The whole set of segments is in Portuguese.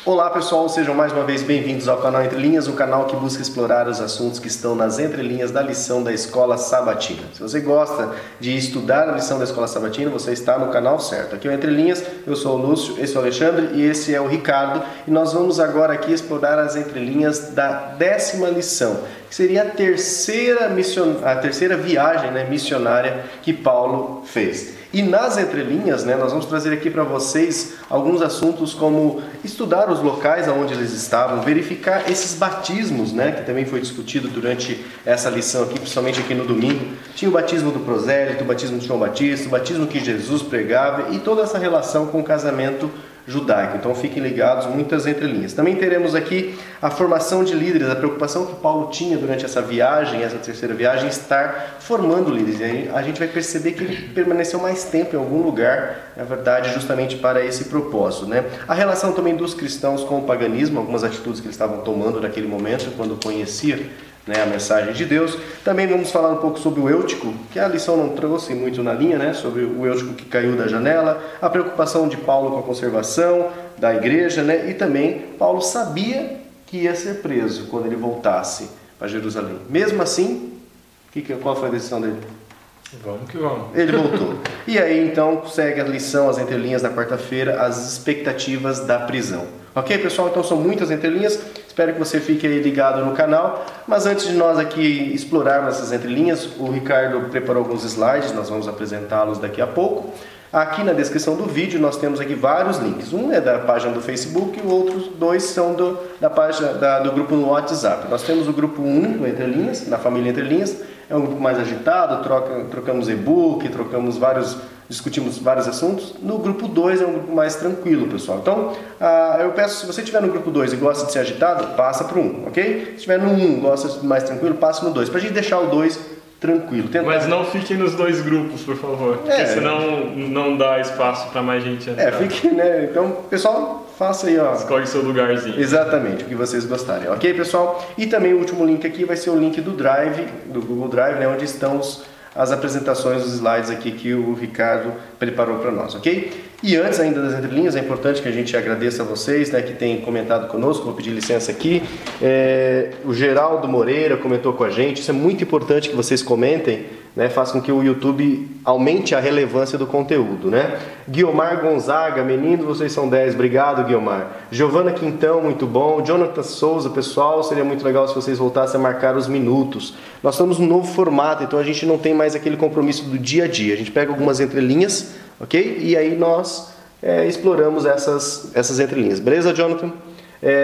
Olá pessoal, sejam mais uma vez bem-vindos ao canal Entre Linhas, o canal que busca explorar os assuntos que estão nas entrelinhas da lição da Escola Sabatina. Se você gosta de estudar a lição da Escola Sabatina, você está no canal certo. Aqui é o Entre Linhas, eu sou o Lúcio, esse é o Alexandre e esse é o Ricardo. E nós vamos agora aqui explorar as entrelinhas da 10ª lição, que seria a terceira viagem missionária que Paulo fez. E nas entrelinhas, nós vamos trazer aqui para vocês alguns assuntos como estudar os locais onde eles estavam, verificar esses batismos, que também foi discutido durante essa lição aqui, principalmente aqui no domingo. Tinha o batismo do prosélito, o batismo de João Batista, o batismo que Jesus pregava e toda essa relação com o casamento judaico. Então fiquem ligados, muitas entrelinhas. Também teremos aqui a formação de líderes, a preocupação que Paulo tinha durante essa viagem, essa terceira viagem, estar formando líderes. E aí a gente vai perceber que ele permaneceu mais tempo em algum lugar, na verdade, justamente para esse propósito. A relação também dos cristãos com o paganismo, algumas atitudes que eles estavam tomando naquele momento, quando conhecia a mensagem de Deus. Também vamos falar um pouco sobre o Eutico, que a lição não trouxe muito na linha, sobre o Eutico que caiu da janela, a preocupação de Paulo com a conservação da igreja, e também Paulo sabia que ia ser preso quando ele voltasse para Jerusalém. Mesmo assim, qual foi a decisão dele? Vamos que vamos. Ele voltou. E aí então segue a lição, as entrelinhas da quarta-feira, as expectativas da prisão. Ok, pessoal? Então são muitas entrelinhas. Espero que você fique aí ligado no canal. Mas antes de nós aqui explorarmos essas entrelinhas, o Ricardo preparou alguns slides, nós vamos apresentá-los daqui a pouco. Aqui na descrição do vídeo nós temos aqui vários links. Um é da página do Facebook e os outros dois são da página do grupo no WhatsApp. Nós temos o grupo 1 do Entre Linhas, na família Entre Linhas. É um grupo mais agitado, trocamos e-book, discutimos vários assuntos. No grupo 2 é um grupo mais tranquilo, pessoal. Então, eu peço, se você estiver no grupo 2 e gosta de ser agitado, passa para o 1, ok? Se estiver no 1 e gosta de ser mais tranquilo, passa no 2, para a gente deixar o 2 tranquilo. Mas não fiquem nos dois grupos, por favor, porque senão não dá espaço para mais gente entrar. Fique, Então, pessoal, faça aí, escolhe seu lugarzinho. Exatamente, o que vocês gostarem, ok, pessoal? E também o último link aqui vai ser o link do Drive, do Google Drive, onde estão as apresentações, os slides aqui que o Ricardo preparou para nós, ok? E antes ainda das entrelinhas, é importante que a gente agradeça a vocês, que têm comentado conosco. Vou pedir licença aqui. O Geraldo Moreira comentou com a gente. Isso é muito importante que vocês comentem, faz com que o YouTube aumente a relevância do conteúdo, Guiomar Gonzaga, meninos, vocês são 10, obrigado, Guiomar. Giovana Quintão, muito bom. Jonathan Souza, pessoal, seria muito legal se vocês voltassem a marcar os minutos. Nós estamos num novo formato, então a gente não tem mais aquele compromisso do dia a dia. A gente pega algumas entrelinhas, ok? E aí nós exploramos essas entrelinhas. Beleza, Jonathan?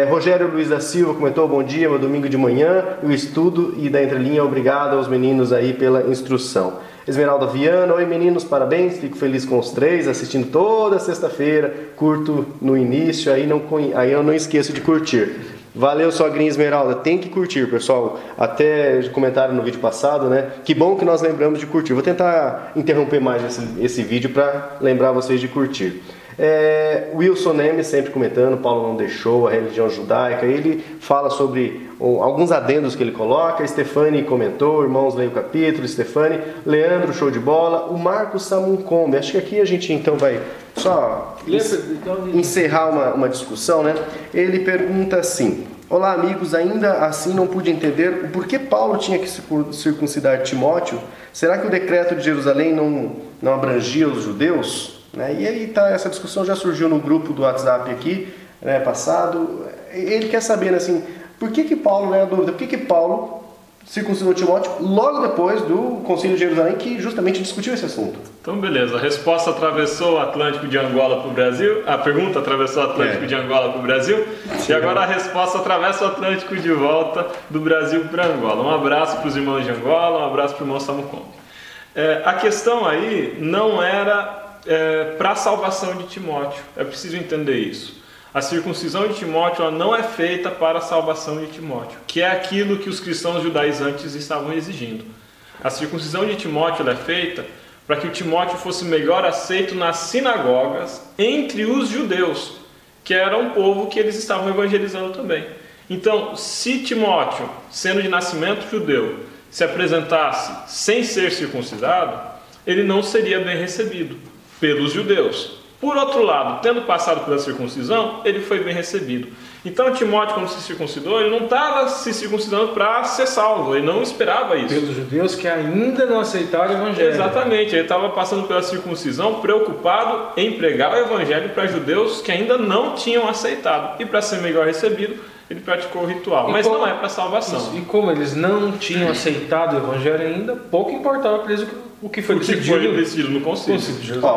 Rogério Luiz da Silva comentou: bom dia, meu domingo de manhã, o estudo e da entrelinha, obrigado aos meninos aí pela instrução. Esmeralda Viana, oi meninos, parabéns, fico feliz com os 3, assistindo toda sexta-feira, curto no início, aí eu não esqueço de curtir. Valeu, sogrinha Esmeralda, tem que curtir, pessoal. Até comentaram no vídeo passado, que bom que nós lembramos de curtir. Vou tentar interromper mais esse vídeo para lembrar vocês de curtir. Wilson Neme sempre comentando, Paulo não deixou, a religião judaica. Ele fala sobre alguns adendos que ele coloca. Stefani comentou, irmãos, leia o capítulo. Stefani, Leandro, show de bola. O Marcos Samuncombe, acho que aqui a gente então vai só encerrar uma discussão, Ele pergunta assim: olá amigos, ainda assim não pude entender o porquê Paulo tinha que circuncidar Timóteo. Será que o decreto de Jerusalém não abrangia os judeus? E aí essa discussão já surgiu no grupo do WhatsApp aqui, passado. Ele quer saber, por que Paulo, a dúvida, por que Paulo circuncidou Timóteo logo depois do Concílio de Jerusalém, que justamente discutiu esse assunto? Então, beleza. A resposta atravessou o Atlântico de Angola para o Brasil. A pergunta atravessou o Atlântico de Angola para o Brasil. E agora a resposta atravessa o Atlântico de volta do Brasil para Angola. Um abraço para os irmãos de Angola, um abraço para o irmão Samucombe. A questão aí não era para a salvação de Timóteo. É preciso entender isso. A circuncisão de Timóteo ela não é feita para a salvação de Timóteo, que é aquilo que os cristãos judaizantes estavam exigindo. A circuncisão de Timóteo ela é feita para que o Timóteo fosse melhor aceito nas sinagogas entre os judeus, que era um povo que eles estavam evangelizando também. Então, se Timóteo, sendo de nascimento judeu, se apresentasse sem ser circuncidado, ele não seria bem recebido pelos judeus. Por outro lado, tendo passado pela circuncisão, ele foi bem recebido. Então Timóteo, quando se circuncidou, ele não estava se circuncidando para ser salvo, ele não esperava isso. Pelos judeus que ainda não aceitaram o evangelho. Exatamente, ele estava passando pela circuncisão preocupado em pregar o evangelho para judeus que ainda não tinham aceitado. E para ser melhor recebido, ele praticou o ritual, mas não é para salvação. E como eles não tinham aceitado o evangelho ainda, pouco importava para eles o que foi decidido no concílio.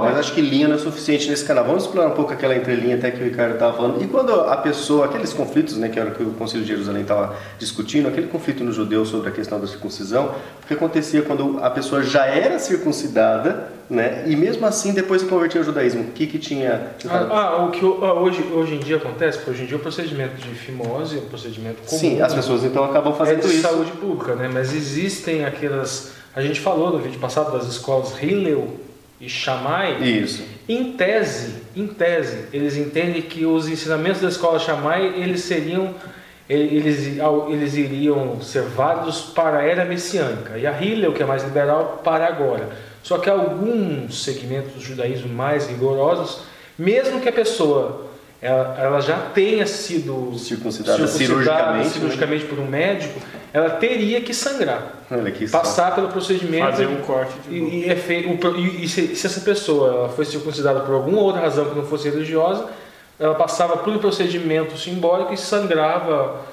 Mas acho que linha não é suficiente nesse canal. Vamos explorar um pouco aquela entrelinha até que o Ricardo estava falando. E quando a pessoa, aqueles conflitos, né, que era o que o Concílio de Jerusalém estava discutindo, aquele conflito no judeu sobre a questão da circuncisão, o que acontecia quando a pessoa já era circuncidada, né, e mesmo assim depois se convertia ao judaísmo, o que tinha... O que hoje em dia acontece, porque hoje em dia o procedimento de fimose é um procedimento comum. Sim, as pessoas então acabam fazendo de isso. saúde pública, né? Mas existem aquelas... A gente falou no vídeo passado das escolas Hillel e Shammai. Isso. Em tese, eles entendem que os ensinamentos da escola Shammai, eles iriam ser válidos para a era messiânica. E a Hillel, que é mais liberal, para agora. Só que alguns segmentos do judaísmo mais rigorosos, mesmo que a pessoa ela já tenha sido circuncidada cirurgicamente por um médico, ela teria que sangrar, passar pelo procedimento, fazer um corte e se essa pessoa ela foi circuncidada por alguma outra razão que não fosse religiosa, ela passava por um procedimento simbólico e sangrava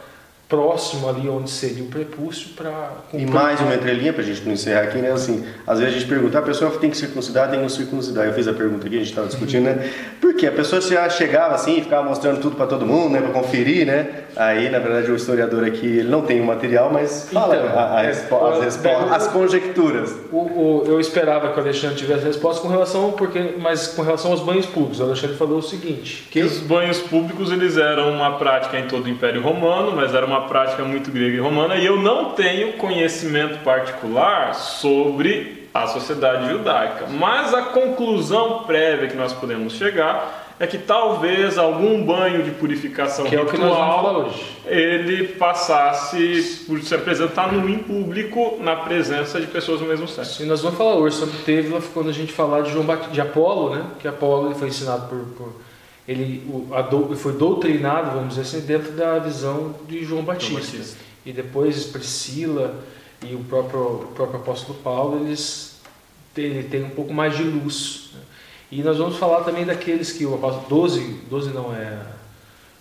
próximo ali onde seria o prepúcio para... E mais uma entrelinha para a gente não encerrar aqui, né? Assim, às vezes a gente pergunta, a pessoa tem que circuncidar, tem que não circuncidar. Eu fiz a pergunta aqui, a gente estava discutindo, né? Porque a pessoa já chegava assim e ficava mostrando tudo para todo mundo, né? Para conferir, né? Aí, na verdade, o historiador aqui, ele não tem o material, mas fala as conjecturas. Eu esperava que o Alexandre tivesse resposta mas com relação aos banhos públicos. O Alexandre falou o seguinte... Que os banhos públicos, eles eram uma prática em todo o Império Romano, mas era uma prática muito grega e romana, e eu não tenho conhecimento particular sobre a sociedade judaica. Mas a conclusão prévia que nós podemos chegar é que talvez algum banho de purificação que ritual, é o que nós vamos falar hoje, ele passasse por se apresentar no em público, na presença de pessoas do mesmo sexo. E nós vamos falar hoje sobre Tevila quando a gente falar de Apolo, né? Que Apolo ele foi ensinado ele foi doutrinado, vamos dizer assim, dentro da visão de João Batista. E depois Priscila e o próprio apóstolo Paulo, ele tem um pouco mais de luz, né? E nós vamos falar também daqueles que o apóstolo 12 não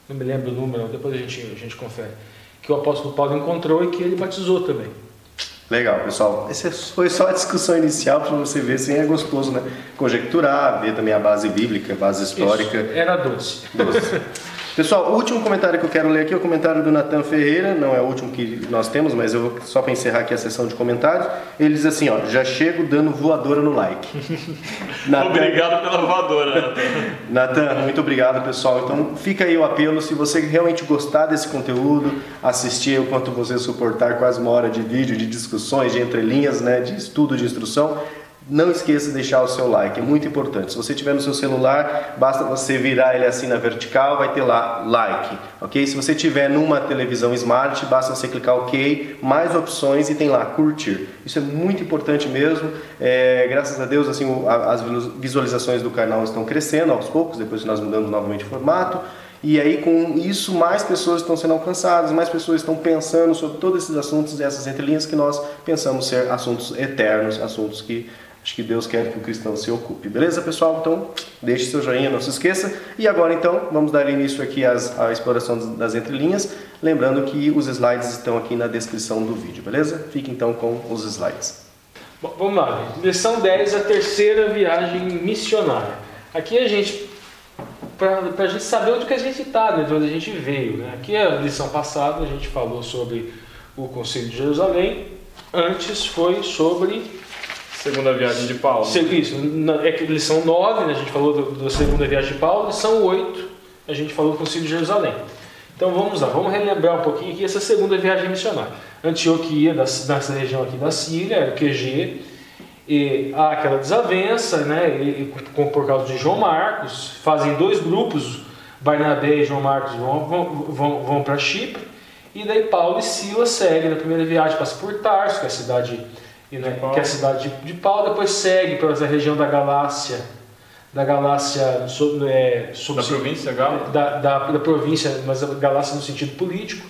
me lembro o número, depois a gente confere, que o apóstolo Paulo encontrou e que ele batizou também. Legal, pessoal. Essa foi só a discussão inicial para você ver se é gostoso, né? Conjecturar, ver também a base bíblica, a base histórica. Isso, era doce. Pessoal, o último comentário que eu quero ler aqui é o comentário do Nathan Ferreira, não é o último que nós temos, mas eu vou só para encerrar aqui a sessão de comentários. Ele diz assim, ó, já chego dando voadora no like. Obrigado pela voadora, Nathan, muito obrigado, pessoal. Então fica aí o apelo, se você realmente gostar desse conteúdo, assistir o quanto você suportar quase uma hora de vídeo, de discussões, de entrelinhas, né, de estudo, de instrução, não esqueça de deixar o seu like, é muito importante. Se você tiver no seu celular, basta você virar ele assim na vertical, vai ter lá like, ok? Se você tiver numa televisão smart, basta você clicar ok, mais opções e tem lá curtir. Isso é muito importante mesmo. Graças a Deus, assim, as visualizações do canal estão crescendo aos poucos, depois que nós mudamos novamente o formato. E aí com isso mais pessoas estão sendo alcançadas, mais pessoas estão pensando sobre todos esses assuntos, essas entrelinhas que nós pensamos ser assuntos eternos, assuntos que acho que Deus quer que o cristão se ocupe. Beleza, pessoal? Então, deixe seu joinha, não se esqueça. E agora, então, vamos dar início aqui à exploração das entrelinhas. Lembrando que os slides estão aqui na descrição do vídeo, beleza? Fique, então, com os slides. Bom, vamos lá. Lição 10, a terceira viagem missionária. Aqui a gente, para a gente saber onde que a gente está, de onde a gente veio, né? Aqui a lição passada a gente falou sobre o Concílio de Jerusalém. Antes foi sobre... Segunda viagem de Paulo. Isso, lição 9, né, a gente falou da segunda viagem de Paulo, lição 8, a gente falou do Concílio de Jerusalém. Então vamos lá, vamos relembrar um pouquinho aqui essa segunda viagem missionária. Antioquia, nessa região aqui da Síria, era o QG, e há aquela desavença, né, por causa de João Marcos, fazem dois grupos, Barnabé e João Marcos vão para Chipre, e daí Paulo e Silas seguem na primeira viagem, passa por Tarso, que é a cidade... que é a cidade de Paulo, depois segue pela região da Galácia, da Galácia, Da província Gala? Da província, mas a Galácia no sentido político,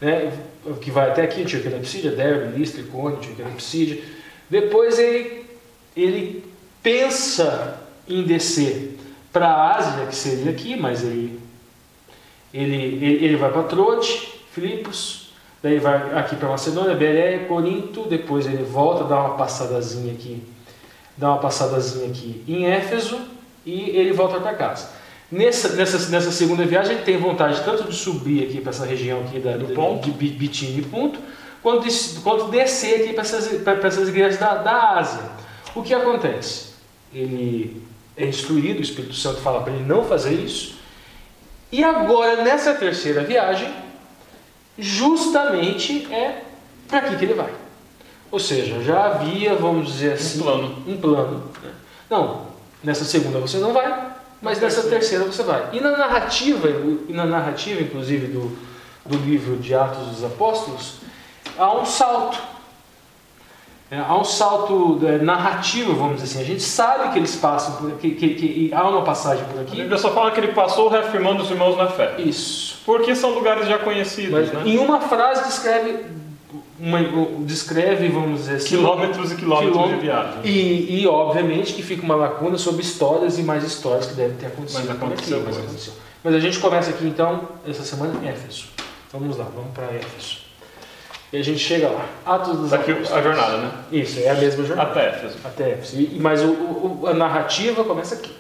né? Que vai até aqui, Antioquia da Psídia, Derbe, Listra, Icônio, Antioquia da Psídia. Depois ele pensa em descer para a Ásia, que seria aqui, mas ele vai para Troade, Filipos, daí vai aqui para Macedônia, Bereia, Corinto, depois ele volta, dá uma passadazinha aqui em Éfeso e ele volta para casa. Nessa segunda viagem ele tem vontade tanto de subir aqui para essa região aqui de Bitínia e Ponto, quanto descer aqui para essas igrejas da Ásia. O que acontece? Ele é instruído, o Espírito Santo fala para ele não fazer isso, e agora nessa terceira viagem justamente é para aqui que ele vai. Ou seja, já havia, vamos dizer assim, um plano. Né? Não, nessa segunda você não vai, mas nessa terceira você vai. E na narrativa inclusive do livro de Atos dos Apóstolos, há um salto. Há um salto narrativo, vamos dizer assim. A gente sabe que eles passam por aqui, que há uma passagem por aqui. A Bíblia só fala que ele passou reafirmando os irmãos na fé. Isso. Porque são lugares já conhecidos, mas, né? Em uma frase descreve, vamos dizer assim, quilômetros e quilômetros de viagem. E obviamente que fica uma lacuna sobre histórias e mais histórias que devem ter acontecido. Mas a gente começa aqui então, essa semana, em Éfeso. Vamos lá, vamos para Éfeso. E a gente chega lá. Atos dos Apóstolos. A jornada, né? Isso, é a mesma jornada. Até Éfeso. Mas a narrativa começa aqui.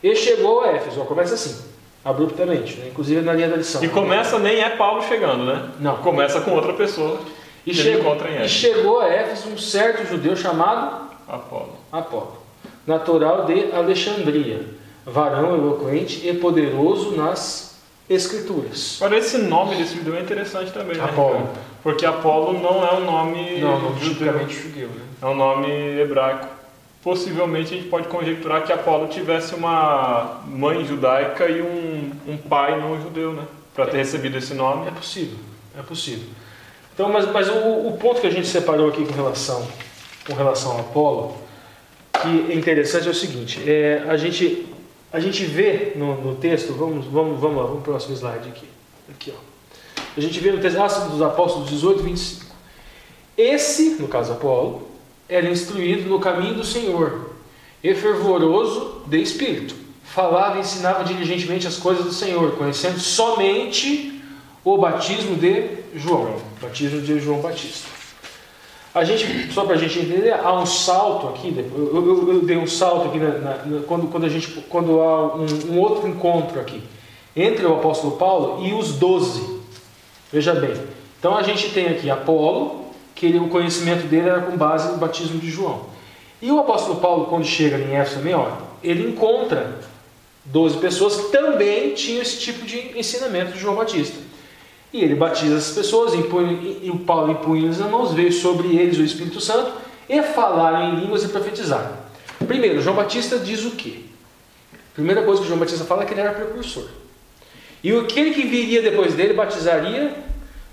Ele chegou a Éfeso, começa assim, abruptamente, né? Inclusive na linha da lição. E começa nem é Paulo chegando, né? Não. Começa com outra pessoa. E chegou a Éfeso um certo judeu chamado Apolo, natural de Alexandria, varão eloquente e poderoso nas Escrituras. Agora, esse nome desse judeu é interessante também, né? Apolo. Porque Apolo não é um nome tipicamente judeu, né? É um nome hebraico. Possivelmente a gente pode conjecturar que Apolo tivesse uma mãe judaica e um pai não judeu, né? Para ter recebido esse nome. É possível. Então, mas o ponto que a gente separou aqui com relação a Apolo, que é interessante, é o seguinte: a gente vê no texto, vamos lá, vamos para o próximo slide aqui, ó. A gente vê no texto, Atos dos Apóstolos 18, 25. Esse, no caso Apolo, era instruído no caminho do Senhor, e fervoroso de espírito. Falava e ensinava diligentemente as coisas do Senhor, conhecendo somente o batismo de João. Batismo de João Batista. Só para a gente entender, há um salto aqui. Eu dei um salto aqui quando há um outro encontro aqui entre o apóstolo Paulo e os 12. Veja bem. Então a gente tem aqui Apolo, que o conhecimento dele era com base no batismo de João. E o apóstolo Paulo, quando chega em Éfeso também, ele encontra 12 pessoas que também tinham esse tipo de ensinamento de João Batista. E ele batiza essas pessoas, e o Paulo impunha-lhes as mãos, veio sobre eles o Espírito Santo, e falaram em línguas e profetizaram. Primeiro, João Batista diz o quê? A primeira coisa que João Batista fala é que ele era precursor. E aquele que viria depois dele batizaria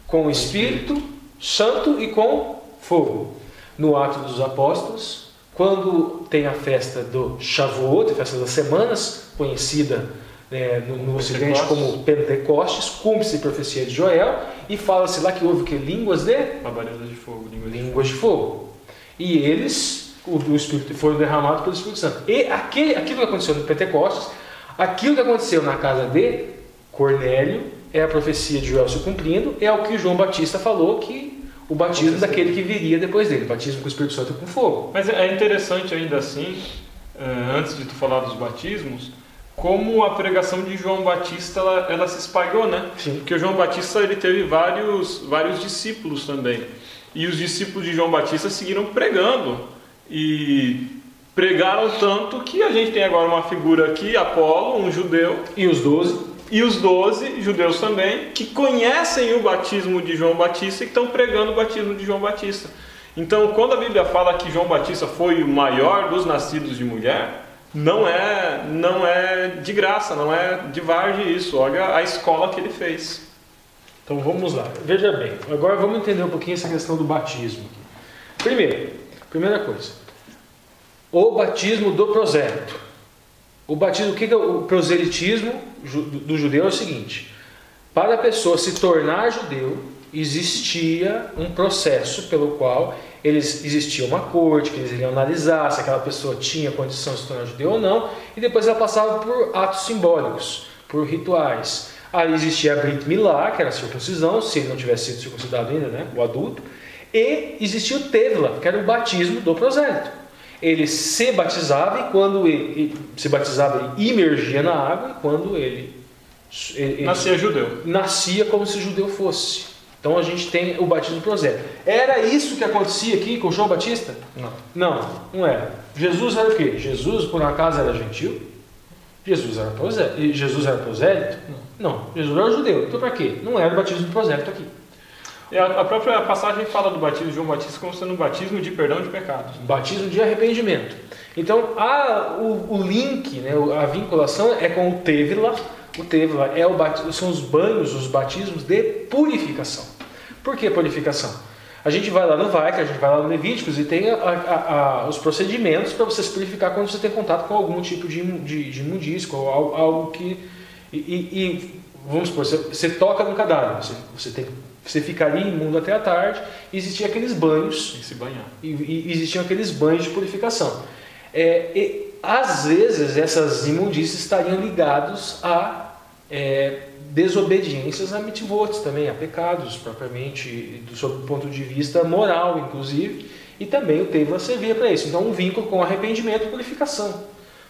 com o Espírito Santo e com fogo. No Atos dos Apóstolos, quando tem a festa do Shavuot, a festa das semanas, conhecida no Ocidente como Pentecostes, cumpre-se a profecia de Joel, e fala-se lá que houve que línguas de línguas de fogo. E eles, o Espírito, foram derramados pelo Espírito Santo. E aquilo que aconteceu no Pentecostes, aquilo que aconteceu na casa de Cornélio, é a profecia de Joel se cumprindo, é o que João Batista falou, que o batismo daquele que viria depois dele, batismo com o Espírito Santo e com fogo. Mas é interessante ainda assim, antes de tu falar dos batismos, como a pregação de João Batista ela se espalhou, né? Sim. Porque o João Batista ele teve vários discípulos também. E os discípulos de João Batista seguiram pregando. E pregaram tanto que a gente tem agora uma figura aqui, Apolo, um judeu. E os 12. E os 12 judeus também, que conhecem o batismo de João Batista e que estão pregando o batismo de João Batista. Então, quando a Bíblia fala que João Batista foi o maior dos nascidos de mulher, não é de graça, não é de várzea isso. Olha a escola que ele fez. Então vamos lá, veja bem, agora vamos entender um pouquinho essa questão do batismo. Primeira coisa, o batismo do prosélito. O batismo, o proselitismo do judeu é o seguinte: para a pessoa se tornar judeu, existia um processo pelo qual existia uma corte, que eles iriam analisar se aquela pessoa tinha condição de se tornar judeu ou não, e depois ela passava por atos simbólicos, por rituais. Aí existia a Brit Milá, que era a circuncisão, se ele não tivesse sido circuncidado ainda, né, o adulto, e existia o Tevla, que era o batismo do prosélito. Ele se batizava, e quando ele se batizava, ele imergia na água, e quando ele nascia judeu. Nascia como se judeu fosse. Então a gente tem o batismo prosélito. Era isso que acontecia aqui com João Batista? Não era. Jesus era o quê? Jesus, por acaso, era gentil? Jesus era prosélito? Não. Jesus era judeu. Então para quê? Não era o batismo prosélito aqui. E a própria passagem fala do batismo de João Batista como sendo um batismo de perdão de pecados. Batismo de arrependimento. Então o link, né, a vinculação é com o Tevla. O Tevla são os banhos, os batismos de purificação. Por que purificação? A gente vai lá no Vaikra, a gente vai lá no Levíticos e tem os procedimentos para você se purificar quando você tem contato com algum tipo de imundícia, ou algo que... vamos supor, você toca no cadáver, você ficaria imundo até a tarde, e existiam aqueles banhos. Tem que se banhar. E existiam aqueles banhos de purificação. Às vezes essas imundícias estariam ligados a desobediências a mitzvot também, a pecados propriamente, sob o ponto de vista moral inclusive, e também o Tevla servia para isso. Então um vínculo com arrependimento e purificação.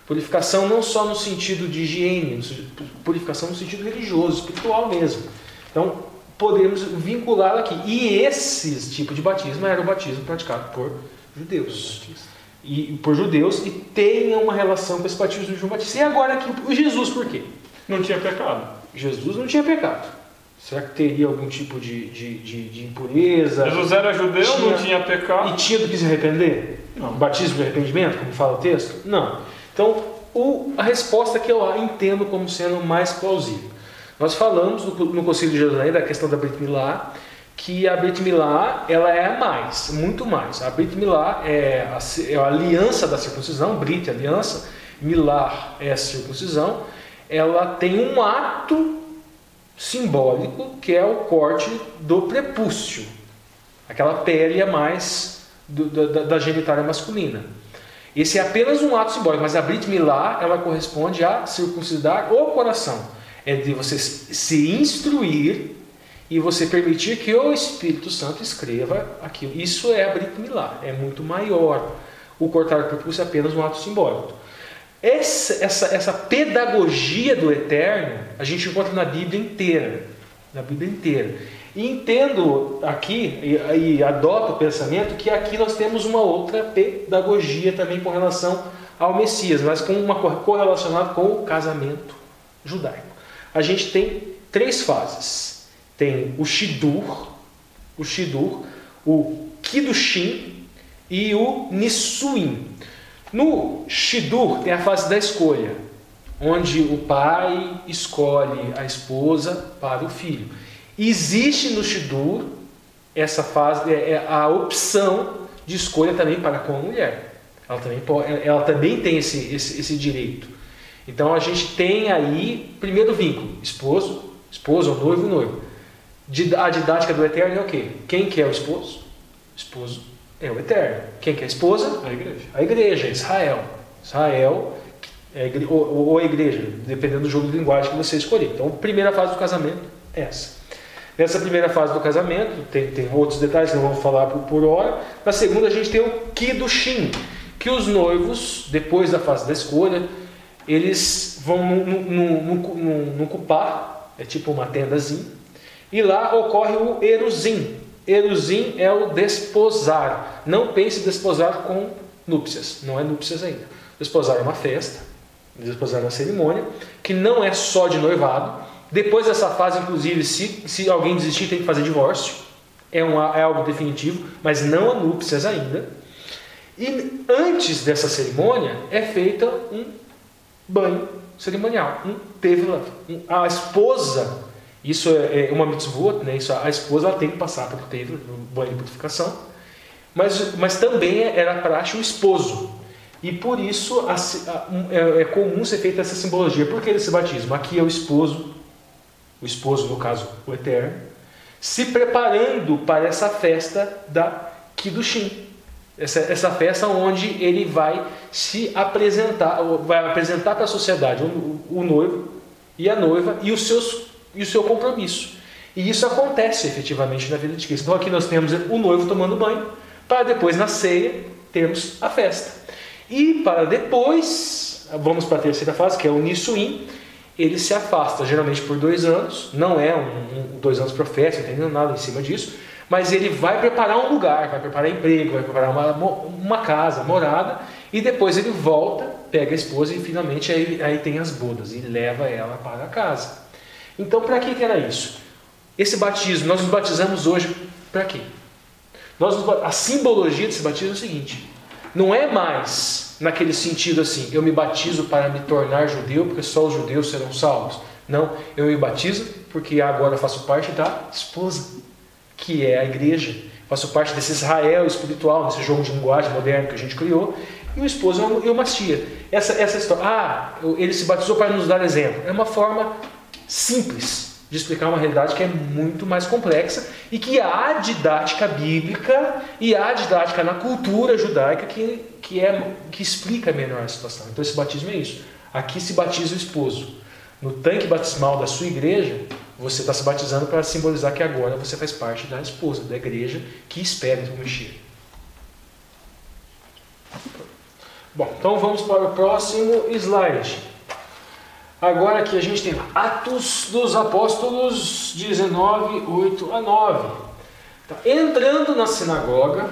Purificação não só no sentido de higiene, purificação no sentido religioso, espiritual mesmo. Então podemos vincular aqui. E esse tipo de batismo era o batismo praticado por judeus. E tem uma relação com esse batismo de João Batista. E agora aqui, o Jesus por quê? Não tinha pecado. Jesus não tinha pecado. Será que teria algum tipo de impureza? Jesus era judeu, não tinha pecado. E tinha do que se arrepender? Não. Batismo de arrependimento, como fala o texto? Não. Então, a resposta que eu entendo como sendo mais plausível. Nós falamos no Concílio de Jerusalém da questão da Brit Milá, que a Brit Milá ela é mais, muito mais. A Brit Milá é a aliança da circuncisão, Brit, aliança, Milá é a circuncisão. Ela tem um ato simbólico que é o corte do prepúcio, aquela pele a mais da genitália masculina. Esse é apenas um ato simbólico, mas a Brit Milá ela corresponde a circuncidar o coração. É de você se instruir e você permitir que o Espírito Santo escreva aquilo. Isso é a Brit Milá, é muito maior. O cortar o prepúcio é apenas um ato simbólico. Essa pedagogia do Eterno a gente encontra na Bíblia inteira. Na Bíblia inteira. E entendo aqui, e adoto o pensamento, que aqui nós temos uma outra pedagogia também com relação ao Messias, mas correlacionada com o casamento judaico. A gente tem 3 fases. Tem o Shidur, o Kiddushin e o Nissuim. No Shidur tem a fase da escolha, onde o pai escolhe a esposa para o filho. Existe no Shidur essa fase, a opção de escolha também para com a mulher. Ela também tem esse direito. Então a gente tem aí, primeiro vínculo, esposa, noivo. A didática do Eterno é o quê? Quem que é o esposo? Esposo é o Eterno. Quem que é a esposa? A igreja. A igreja, Israel. Israel ou a igreja, dependendo do jogo de linguagem que você escolher. Então, a primeira fase do casamento é essa. Nessa primeira fase do casamento, tem outros detalhes que não vamos falar por hora. Na segunda, a gente tem o Kiddushin, que os noivos, depois da fase da escolha, eles vão num cupá, é tipo uma tendazinha, e lá ocorre o Eruzim. Eruzim é o desposar. Não pense em desposar com núpcias, não é núpcias ainda. Desposar é uma festa, desposar é uma cerimônia, que não é só de noivado. Depois dessa fase, inclusive, se alguém desistir, tem que fazer divórcio. É algo definitivo, mas não há núpcias ainda. E antes dessa cerimônia é feita um banho cerimonial, um tevla. A esposa, isso é uma mitzvot, né? A esposa ela tem que passar pelo tevla, no banho de purificação. Mas também era praxe o esposo. E por isso é comum ser feita essa simbologia. Por que esse batismo? Aqui é o esposo no caso o Eterno, se preparando para essa festa da Kiddushin. Essa festa onde ele vai se apresentar, vai apresentar para a sociedade o noivo e a noiva e o seu compromisso. E isso acontece efetivamente na vida de Cristo. Então aqui nós temos o noivo tomando banho, para depois na ceia termos a festa. E para depois, vamos para a terceira fase, que é o Nissuim, ele se afasta, geralmente por 2 anos, não é 2 anos profético, não tem nada em cima disso, mas ele vai preparar um lugar, vai preparar emprego, vai preparar uma casa, morada, e depois ele volta, pega a esposa e finalmente aí tem as bodas, e leva ela para casa. Então para que era isso? Esse batismo, nós nos batizamos hoje para quê? A simbologia desse batismo é o seguinte: não é mais naquele sentido assim, eu me batizo para me tornar judeu, porque só os judeus serão salvos. Não, eu me batizo porque agora faço parte da esposa, que é a igreja. Faço parte desse Israel espiritual, desse jogo de linguagem moderno que a gente criou. E o esposo é uma tia. Essa história, ele se batizou para nos dar exemplo. É uma forma simples de explicar uma realidade que é muito mais complexa e que há didática bíblica e há didática na cultura judaica que explica melhor a situação. Então esse batismo é isso. Aqui se batiza o esposo. No tanque batismal da sua igreja, você está se batizando para simbolizar que agora você faz parte da esposa, da igreja que espera o Messias. Bom, então vamos para o próximo slide. Agora aqui a gente tem Atos dos Apóstolos 19, 8 a 9. Então, entrando na sinagoga,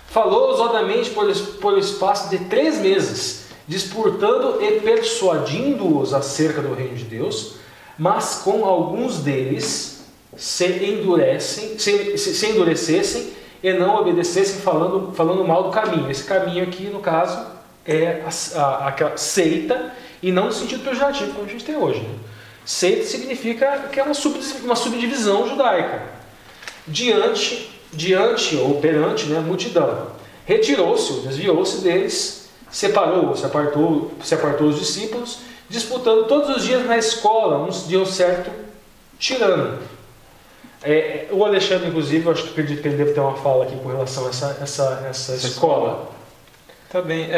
falou ousadamente por espaço de 3 meses, disputando e persuadindo-os acerca do reino de Deus, mas com alguns deles se endurecessem e não obedecessem, falando mal do caminho. Esse caminho aqui, no caso, é aquela seita, e não no sentido pejorativo como a gente tem hoje. Né? Seita significa que é uma subdivisão judaica. Diante ou perante a multidão. Retirou-se, desviou-se deles, se apartou os discípulos, disputando todos os dias na escola de um certo tirano. O Alexandre, inclusive, eu acredito que ele deve ter uma fala aqui com relação a essa escola. Tá bem.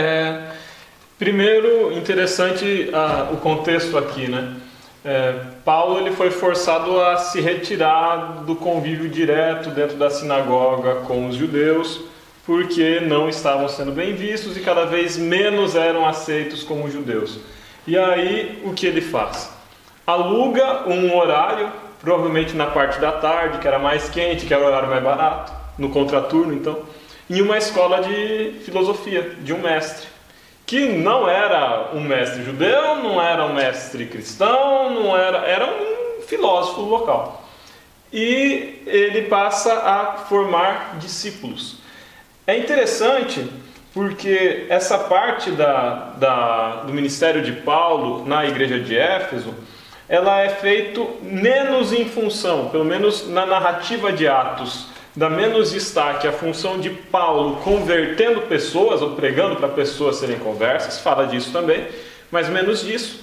Primeiro, interessante o contexto aqui, né? Paulo ele foi forçado a se retirar do convívio direto dentro da sinagoga com os judeus, porque não estavam sendo bem vistos e cada vez menos eram aceitos como judeus. E aí, o que ele faz? Aluga um horário, provavelmente na parte da tarde, que era mais quente, que era o horário mais barato, no contraturno, então, em uma escola de filosofia, de um mestre, que não era um mestre judeu, não era um mestre cristão, era um filósofo local. E ele passa a formar discípulos. É interessante porque essa parte do ministério de Paulo na igreja de Éfeso, ela é feita menos em função, pelo menos na narrativa de Atos, dá menos destaque à função de Paulo convertendo pessoas, ou pregando para pessoas serem conversas, fala disso também, mas menos disso,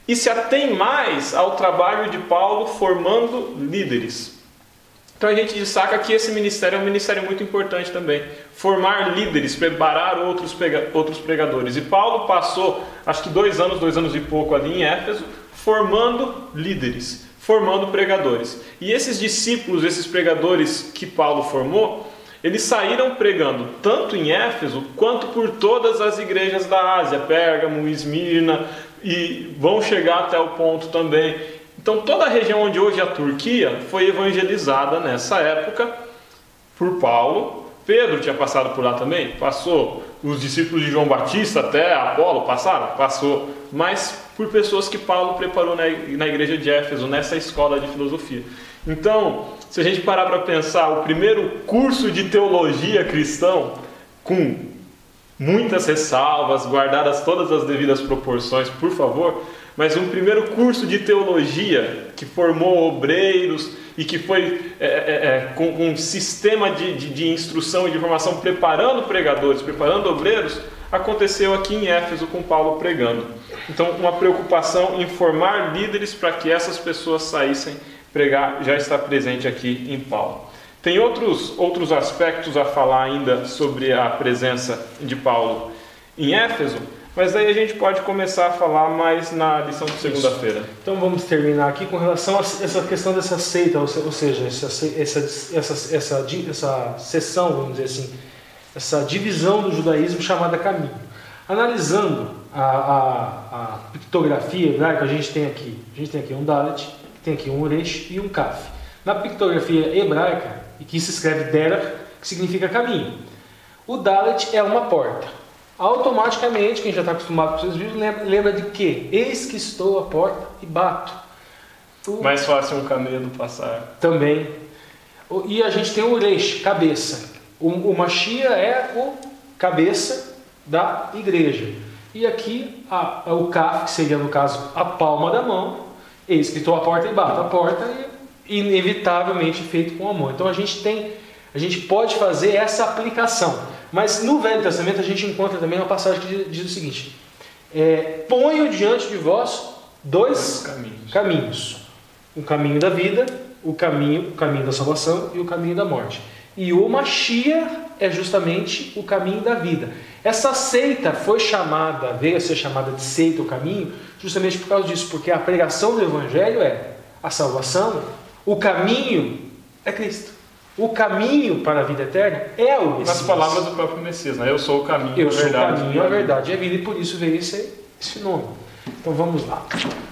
e se atém mais ao trabalho de Paulo formando líderes. Então a gente destaca que esse ministério é um ministério muito importante também, formar líderes, preparar outros pregadores. E Paulo passou, acho que 2 anos e pouco ali em Éfeso, formando líderes, formando pregadores. E esses discípulos, esses pregadores que Paulo formou, eles saíram pregando tanto em Éfeso, quanto por todas as igrejas da Ásia, Pérgamo, Esmirna, e vão chegar até o ponto também. Então toda a região onde hoje é a Turquia foi evangelizada nessa época por Paulo. Pedro tinha passado por lá também? Passou. Os discípulos de João Batista até Apolo passaram? Passou. Mas por pessoas que Paulo preparou na igreja de Éfeso, nessa escola de filosofia. Então, se a gente parar para pensar, o primeiro curso de teologia cristão, com muitas ressalvas, guardadas todas as devidas proporções, por favor, mas um primeiro curso de teologia que formou obreiros e que foi com um sistema de instrução e de formação preparando pregadores, preparando obreiros, aconteceu aqui em Éfeso com Paulo pregando. Então, uma preocupação em formar líderes para que essas pessoas saíssem pregar já está presente aqui em Paulo. Tem outros aspectos a falar ainda sobre a presença de Paulo em Éfeso, mas daí a gente pode começar a falar mais na lição de segunda-feira. Então vamos terminar aqui com relação a essa questão dessa seita, ou seja, essa seção, vamos dizer assim, essa divisão do judaísmo chamada caminho. Analisando a pictografia hebraica, a gente tem aqui um Dalet, tem aqui um Uresh e um Kaf. Na pictografia hebraica, e que se escreve Derach, que significa caminho. O Dalet é uma porta. Automaticamente, quem já está acostumado com seus vídeos, lembra de que? Eis que estou à porta e bato. Mais fácil um camelo passar. Também. E a gente tem o Uresh, cabeça. O Machia é o cabeça da igreja. E aqui o Kaf, que seria no caso a palma da mão. Eis que estou à porta e bato. A porta é inevitavelmente feito com a mão. Então a gente pode fazer essa aplicação. Mas no Velho Testamento a gente encontra também uma passagem que diz o seguinte: ponho diante de vós dois caminhos. O caminho da vida, o caminho da salvação e o caminho da morte. E o Mashiach é justamente o caminho da vida. Essa seita veio a ser chamada de seita, o caminho, justamente por causa disso, porque a pregação do Evangelho é a salvação, o caminho é Cristo. O caminho para a vida eterna é o Messias. Nas palavras do próprio Messias, né? Eu sou o caminho, eu sou o caminho, a verdade e a vida, e por isso veio esse nome. Então vamos lá.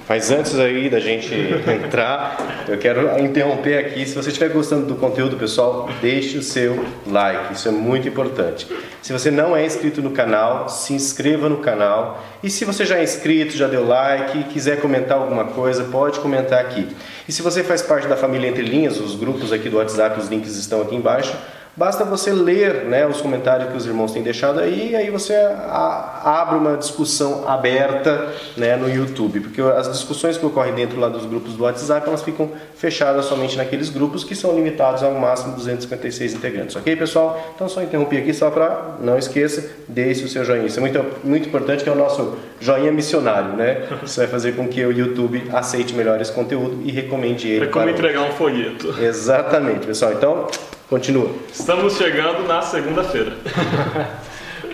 Mas antes aí da gente entrar, eu quero interromper aqui. Se você estiver gostando do conteúdo, pessoal, deixe o seu like, isso é muito importante. Se você não é inscrito no canal, se inscreva no canal. E se você já é inscrito, já deu like e quiser comentar alguma coisa, pode comentar aqui. E se você faz parte da família Entre Linhas, os grupos aqui do WhatsApp, os links estão aqui embaixo, basta você ler, né, os comentários que os irmãos têm deixado aí, e aí você abre uma discussão aberta, né, no YouTube, porque as discussões que ocorrem dentro lá dos grupos do WhatsApp, elas ficam fechadas somente naqueles grupos que são limitados ao máximo 256 integrantes, ok, pessoal? Então só interrompi aqui só para, não esqueça, deixe o seu joinha, isso é muito importante, que é o nosso joinha missionário, né? Isso vai fazer com que o YouTube aceite melhor esse conteúdo e recomende ele. É como entregar um folheto. Exatamente, pessoal, então continua. Estamos chegando na segunda-feira.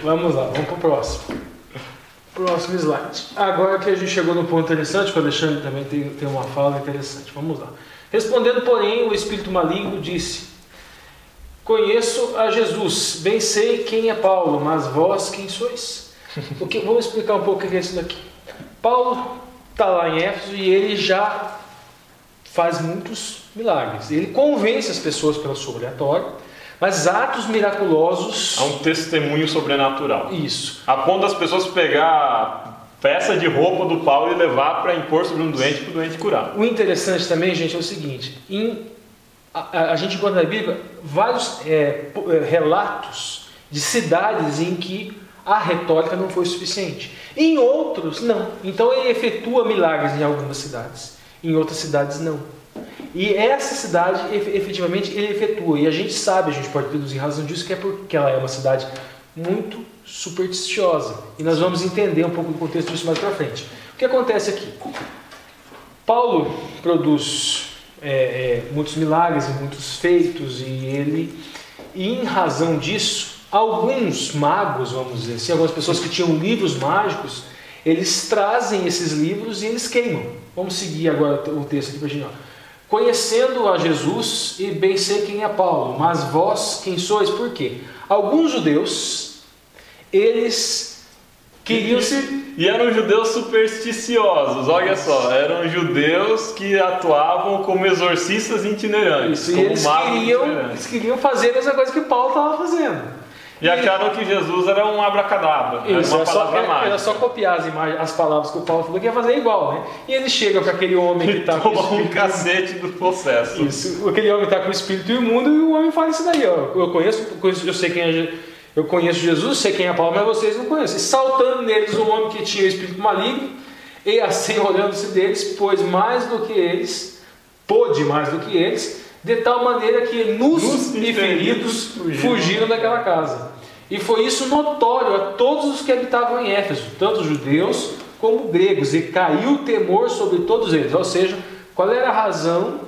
Vamos lá, vamos para o próximo. Próximo slide. Agora que a gente chegou no ponto interessante, que o Alexandre também tem uma fala interessante. Vamos lá. Respondendo, porém, o espírito maligno disse: conheço a Jesus, bem sei quem é Paulo, mas vós quem sois? Vamos explicar um pouco o que é isso daqui. Paulo está lá em Éfeso e ele já faz muitos milagres. Ele convence as pessoas pela sua oratória, mas atos miraculosos... Há um testemunho sobrenatural. Isso. A ponto das pessoas pegar peça de roupa do Paulo e levar para impor sobre um doente para o doente curar. O interessante também, gente, é o seguinte: a gente encontra na Bíblia vários relatos de cidades em que a retórica não foi suficiente. Em outros, não. Então ele efetua milagres em algumas cidades. Em outras cidades, não. E essa cidade, efetivamente, ele efetua. E a gente sabe, a gente pode deduzir razão disso, que é porque ela é uma cidade muito supersticiosa. E nós vamos entender um pouco do contexto disso mais para frente. O que acontece aqui? Paulo produz muitos milagres e muitos feitos, e em razão disso, alguns magos, vamos dizer assim, algumas pessoas que tinham livros mágicos, eles trazem esses livros e eles queimam. Vamos seguir agora o texto aqui para a gente. Conhecendo a Jesus, e bem sei quem é Paulo, mas vós quem sois? Por quê? Alguns judeus, eles queriam ser... E eram judeus supersticiosos, olha só, eram judeus que atuavam como exorcistas itinerantes, isso, como eles queriam fazer a mesma coisa que Paulo estava fazendo. E acharam que Jesus era um abracadabra, era uma palavra mágica. Era só copiar as palavras que o Paulo falou, que ia fazer igual, né? E ele chega para aquele homem que está com o espírito... um cacete do processo. Isso, aquele homem está com o espírito imundo, e o homem fala isso daí, ó. Eu conheço Jesus, sei quem é Paulo, mas vocês não conhecem. E saltando neles um homem que tinha o espírito maligno, e assenhoreando-se deles, pôde mais do que eles, de tal maneira que nus e feridos fugiram daquela casa. E foi isso notório a todos os que habitavam em Éfeso, tanto judeus como gregos, e caiu o temor sobre todos eles. Ou seja, qual era a razão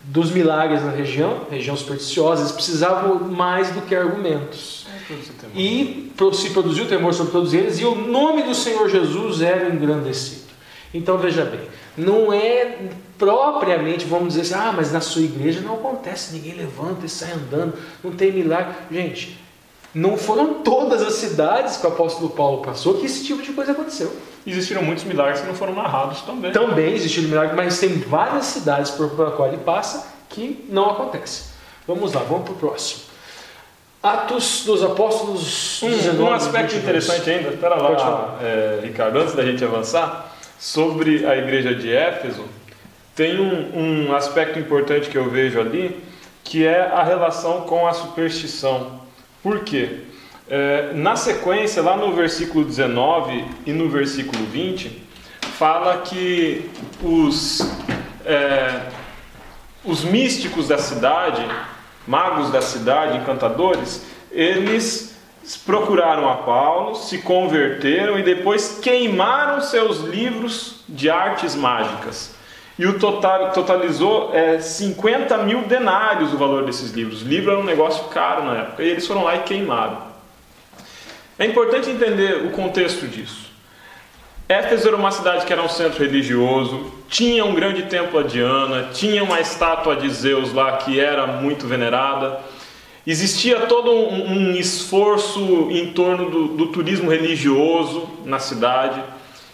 dos milagres na região supersticiosa? Eles precisavam mais do que argumentos. E se produziu temor sobre todos eles, e o nome do Senhor Jesus era engrandecido. Então veja bem, não é propriamente, vamos dizer assim, mas na sua igreja não acontece, ninguém levanta e sai andando, não tem milagre. Gente, não foram todas as cidades que o apóstolo Paulo passou que esse tipo de coisa aconteceu. Existiram muitos milagres que não foram narrados também. Também existiram milagres, mas tem várias cidades por qual ele passa que não acontece. Vamos lá, vamos para o próximo. Atos dos Apóstolos 19. Um aspecto interessante ainda, espera lá, Ricardo, antes da gente avançar, sobre a igreja de Éfeso, tem um aspecto importante que eu vejo ali, que é a relação com a superstição. Por quê? Na sequência, lá no versículo 19 e no versículo 20, fala que os místicos da cidade, magos da cidade, encantadores, eles procuraram a Paulo, se converteram e depois queimaram seus livros de artes mágicas. E o totalizou 50 mil denários o valor desses livros. O livro era um negócio caro na época, e eles foram lá e queimaram. É importante entender o contexto disso. Éfeso era uma cidade que era um centro religioso, tinha um grande templo a Diana, tinha uma estátua de Zeus lá que era muito venerada. Existia todo um esforço em torno do turismo religioso na cidade.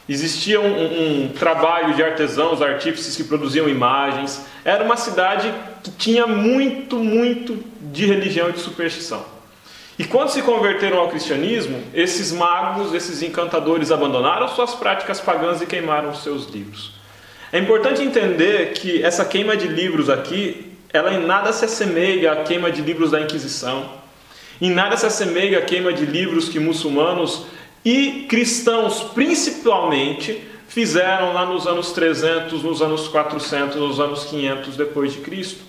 Existia um trabalho de artesãos, artífices que produziam imagens. Era uma cidade que tinha muito de religião e de superstição. E quando se converteram ao cristianismo, esses magos, esses encantadores abandonaram suas práticas pagãs e queimaram os seus livros. É importante entender que essa queima de livros aqui, ela em nada se assemelha à queima de livros da Inquisição. Em nada se assemelha à queima de livros que muçulmanos e cristãos, principalmente, fizeram lá nos anos 300, nos anos 400, nos anos 500 depois de Cristo.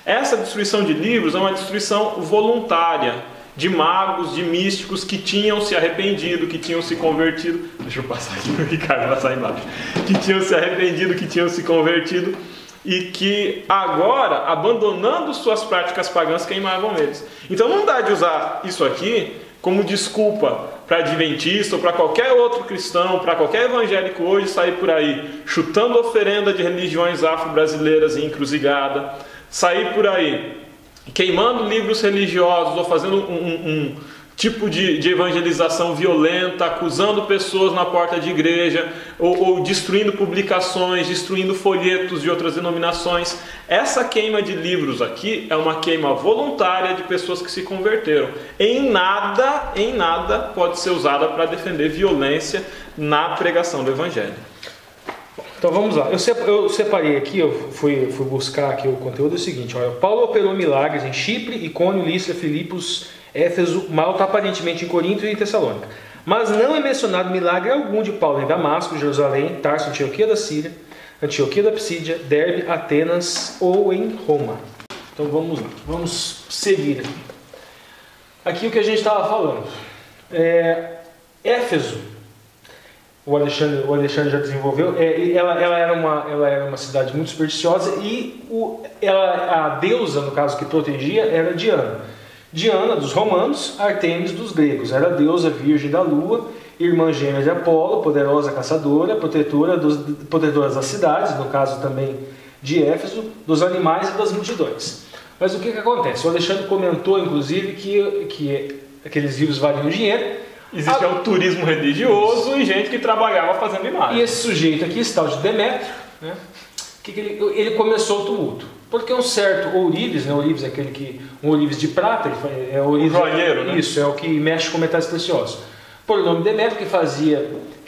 Essa destruição de livros é uma destruição voluntária de magos, de místicos que tinham se arrependido, que tinham se convertido. Deixa eu passar aqui para o Ricardo passar embaixo. Que tinham se arrependido, que tinham se convertido e que agora, abandonando suas práticas pagãs, queimavam eles. Então não dá de usar isso aqui como desculpa para adventista ou para qualquer outro cristão, para qualquer evangélico hoje sair por aí chutando oferenda de religiões afro-brasileiras em encruzilhada, sair por aí queimando livros religiosos ou fazendo um tipo de evangelização violenta, acusando pessoas na porta de igreja, ou destruindo publicações, destruindo folhetos de outras denominações. Essa queima de livros aqui é uma queima voluntária de pessoas que se converteram. Em nada pode ser usada para defender violência na pregação do evangelho. Então vamos lá, eu separei aqui, eu fui buscar aqui o conteúdo, é o seguinte, olha, Paulo operou milagres em Chipre, Icônio, Lícia, Filipos, Éfeso, Malta, aparentemente em Corinto e em Tessalônica. Mas não é mencionado milagre algum de Paulo em Damasco, Jerusalém, Tarso, Antioquia da Síria, Antioquia da Psídia, Derbe, Atenas ou em Roma. Então vamos lá, vamos seguir aqui. Aqui o que a gente estava falando. Éfeso, o Alexandre já desenvolveu, ela era uma cidade muito supersticiosa e a deusa, no caso, que protegia era Diana. Diana dos romanos, Artemis dos gregos. Era a deusa virgem da lua, irmã gêmea de Apolo, poderosa caçadora, protetora das cidades, no caso também de Éfeso, dos animais e das multidões. Mas o que acontece? O Alexandre comentou, inclusive, que aqueles livros valiam dinheiro. Existia o turismo religioso e gente que trabalhava fazendo imagens. E esse sujeito aqui, esse tal de Demétrio, né, ele começou o tumulto. Porque um certo ourives, né, ourives é um ourives de prata, é ourives, joalheiro, né? Isso, é o que mexe com metais preciosos. Por nome Demétrio, que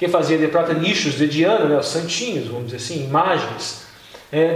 fazia de prata nichos de Diana, né, os santinhos, vamos dizer assim, imagens,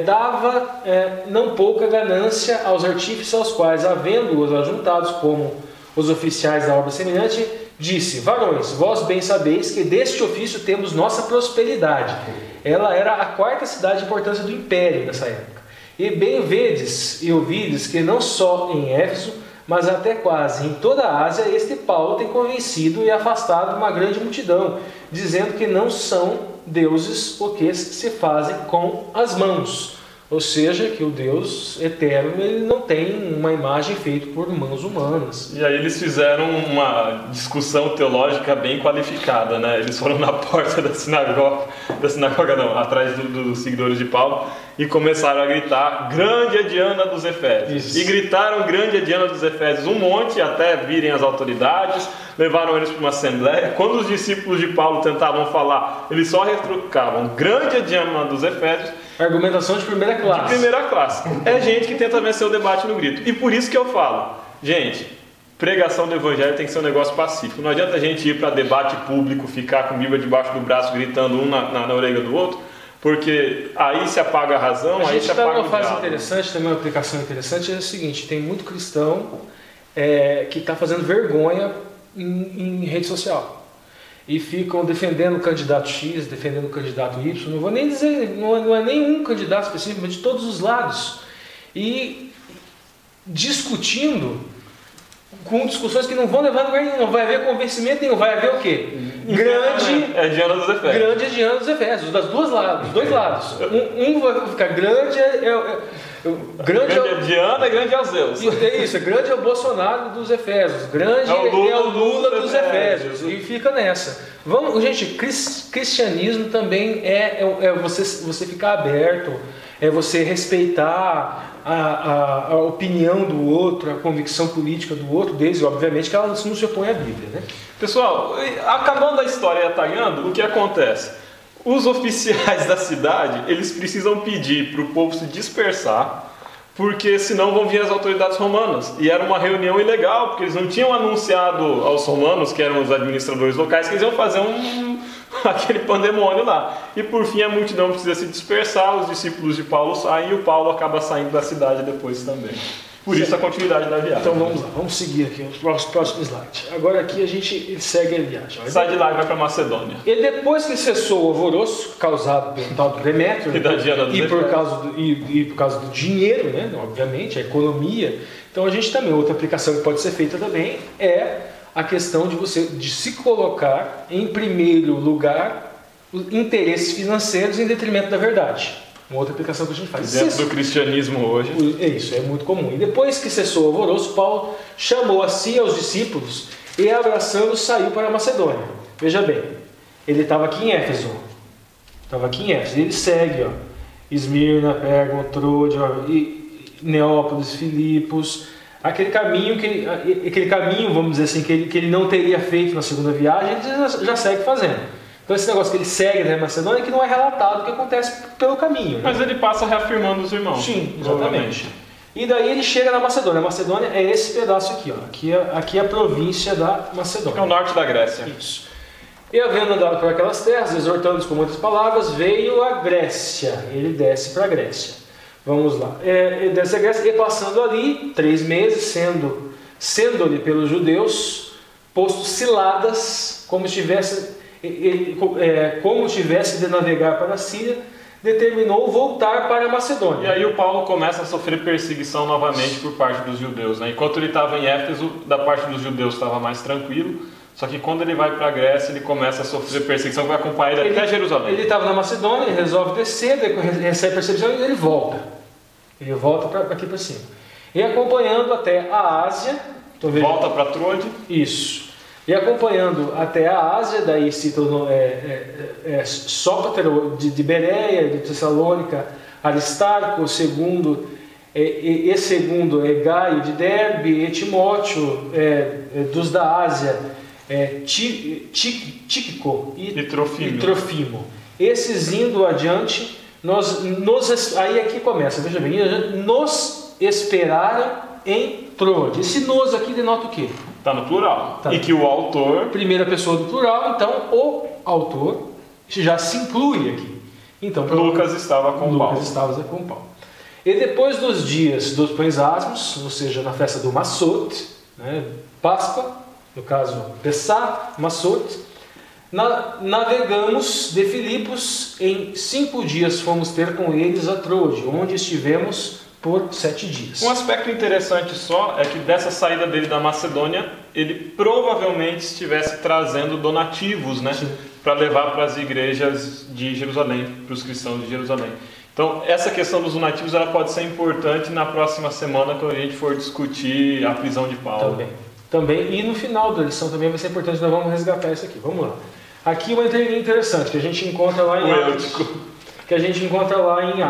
dava não pouca ganância aos artífices, aos quais, havendo-os ajuntados como os oficiais da obra semelhante, disse: varões, vós bem sabeis que deste ofício temos nossa prosperidade. Ela era a quarta cidade de importância do império nessa época. E bem vedes e ouvides que não só em Éfeso, mas até quase em toda a Ásia, este Paulo tem convencido e afastado uma grande multidão, dizendo que não são deuses o que se fazem com as mãos. Ou seja, que o Deus eterno ele não tem uma imagem feita por mãos humanas. E aí eles fizeram uma discussão teológica bem qualificada, né? Eles foram na porta da sinagoga não, atrás dos seguidores de Paulo, e começaram a gritar: grande é Diana dos Efésios. Isso. E gritaram: grande é Diana dos Efésios um monte, até virem as autoridades, levaram eles para uma assembleia. Quando os discípulos de Paulo tentavam falar, eles só retrucavam: grande é Diana dos Efésios. Argumentação de primeira classe. De primeira classe. É gente que tenta vencer o debate no grito. E por isso que eu falo, gente, pregação do evangelho tem que ser um negócio pacífico. Não adianta a gente ir para debate público, ficar com a Bíblia debaixo do braço, gritando um na orelha do outro, porque aí se apaga a razão, aí se apaga o diálogo. Uma fase interessante, também uma aplicação interessante, é o seguinte: tem muito cristão que está fazendo vergonha em rede social. E ficam defendendo o candidato X, defendendo o candidato Y, não vou nem dizer, não é nenhum candidato específico, mas de todos os lados. E discutindo com discussões que não vão levar a lugar nenhum, não vai haver convencimento nenhum, vai haver o quê? Grande é Diana dos Efésios. Grande é Diana dos Efésios, dos dois lados. Um vai ficar grande grande é Diana, grande é o Zeus. É isso, grande é o Bolsonaro dos Efésios, grande é o Lula dos Efésios. E fica nessa. Vamos, gente, cristianismo também é você ficar aberto, é você respeitar a opinião do outro, a convicção política do outro, desde, obviamente, que ela não se opõe à Bíblia, né? Pessoal, acabando a história e atalhando, o que acontece? Os oficiais da cidade, eles precisam pedir para o povo se dispersar, porque senão vão vir as autoridades romanas. E era uma reunião ilegal, porque eles não tinham anunciado aos romanos, que eram os administradores locais, que eles iam fazer aquele pandemônio lá. E por fim a multidão precisa se dispersar, os discípulos de Paulo saem e o Paulo acaba saindo da cidade depois também. Por isso a continuidade da viagem. Então vamos lá, vamos seguir aqui o próximo slide. Agora aqui a gente segue a viagem. Sai de lá e vai para Macedônia. E depois que cessou o alvoroço causado pelo tal do Demétrio e por causa do dinheiro, né, obviamente, a economia, então a gente também, outra aplicação que pode ser feita também é a questão de se colocar em primeiro lugar os interesses financeiros em detrimento da verdade. Uma outra aplicação que a gente faz. Dentro do cristianismo hoje. É isso, é muito comum. E depois que cessou o alvoroço, Paulo chamou a si aos discípulos e, abraçando, saiu para a Macedônia. Veja bem, ele estava aqui em Éfeso. Ele segue, Esmirna, Pérgamo, Troade, Neópolis, Filipos. Aquele caminho, vamos dizer assim, que ele não teria feito na segunda viagem, ele já segue fazendo. Então esse negócio que ele segue da Macedônia é que não é relatado o que acontece pelo caminho. Né? Mas ele passa reafirmando os irmãos. Sim, exatamente. E daí ele chega na Macedônia. A Macedônia é esse pedaço aqui. Aqui é a província da Macedônia. É o norte da Grécia. Isso. E havendo andado por aquelas terras, exortando-os com muitas palavras, veio a Grécia. Ele desce para a Grécia. Vamos lá. Ele desce a Grécia e passando ali 3 meses, sendo-lhe pelos judeus posto ciladas, como tivesse de navegar para a Síria, determinou voltar para a Macedônia. E aí o Paulo começa a sofrer perseguição novamente por parte dos judeus. Né? Enquanto ele estava em Éfeso, da parte dos judeus estava mais tranquilo, só que quando ele vai para a Grécia, ele começa a sofrer perseguição que vai acompanhar ele até Jerusalém. Ele estava na Macedônia, ele resolve descer, recebe perseguição e ele volta. Ele volta para aqui para cima. E acompanhando até a Ásia... Volta para Troade. Isso. E acompanhando até a Ásia, daí cita Sópater de Bereia, de Tessalônica, Aristarco, o segundo é Gaio de Derbe, e Timóteo, dos da Ásia, Tíquico e Trofimo. Esses indo adiante, aí aqui começa, veja bem, nos esperaram em Troade. Esse nos aqui denota o quê? Está no plural. Tá. E que o autor... Primeira pessoa do plural, então o autor já se inclui aqui. Então, Lucas estava com Paulo. E depois dos dias dos pães asmos, ou seja, na festa do Massot, né? Páscoa, no caso Pessah, Massot. Navegamos de Filipos, em 5 dias fomos ter com eles a Troade, onde estivemos por 7 dias. Um aspecto interessante só é que dessa saída dele da Macedônia, ele provavelmente estivesse trazendo donativos, né, para levar para as igrejas de Jerusalém, para os cristãos de Jerusalém. Então, essa questão dos donativos ela pode ser importante na próxima semana, quando a gente for discutir a prisão de Paulo. Também, e no final da lição também vai ser importante, nós vamos resgatar isso aqui. Vamos lá. Aqui uma entrelinha interessante que a gente encontra lá em Atos. Que a gente encontra lá em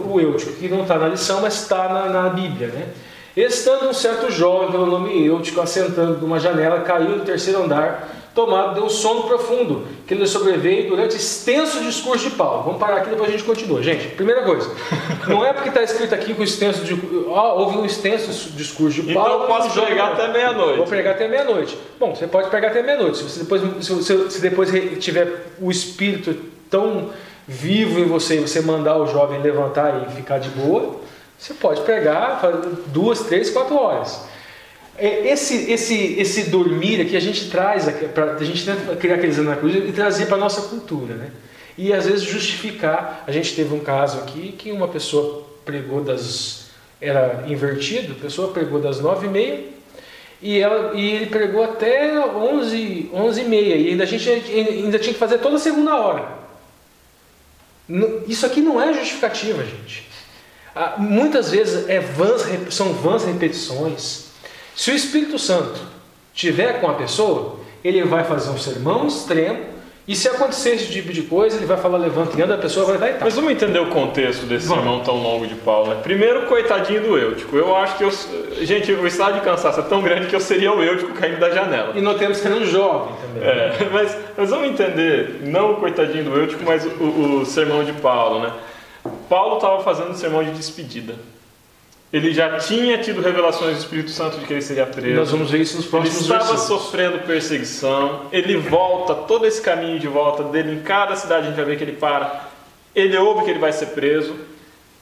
o Eutico, que não está na lição, mas está na Bíblia, né? Estando um certo jovem pelo nome Eutico, assentando numa janela, caiu do 3º andar, tomado de um sono profundo, que lhe sobreveio durante extenso discurso de Paulo. Vamos parar aqui, depois a gente continua. Gente, primeira coisa, não é porque está escrito aqui que houve um extenso discurso de Paulo. Então eu posso pregar até meia-noite. Vou pregar até meia-noite. Bom, você pode pregar até meia-noite. Se depois tiver o espírito tão vivo em você, você mandar o jovem levantar e ficar de boa, você pode pregar 2, 3, 4 horas. Esse dormir aqui a gente traz, a gente tenta criar aqueles anacronismos e trazer para a nossa cultura, né? E às vezes justificar. A gente teve um caso aqui que uma pessoa pregou era invertido, a pessoa pregou das 9h30 e ele pregou até 11h30 e a gente ainda tinha que fazer toda a segunda hora. Isso aqui não é justificativa, gente. Muitas vezes são vãs repetições. Se o Espírito Santo estiver com a pessoa, ele vai fazer um sermão extremo, e se acontecer esse tipo de coisa, ele vai falar levanta e anda, a pessoa vai dar e tal. Mas vamos entender o contexto desse sermão tão longo de Paulo, né? Primeiro, coitadinho do Eutico. Eu acho que gente, o estado de cansaço é tão grande que eu seria o Eutico caindo da janela. E notemos que era um jovem também. Mas vamos entender, não o coitadinho do Eutico, mas o sermão de Paulo, né? Paulo estava fazendo um sermão de despedida. Ele já tinha tido revelações do Espírito Santo de que ele seria preso. Nós vamos ver isso nos próximos versículos. Ele estava sofrendo perseguição. Ele volta, todo esse caminho de volta dele, em cada cidade a gente vai ver que ele para. Ele ouve que ele vai ser preso.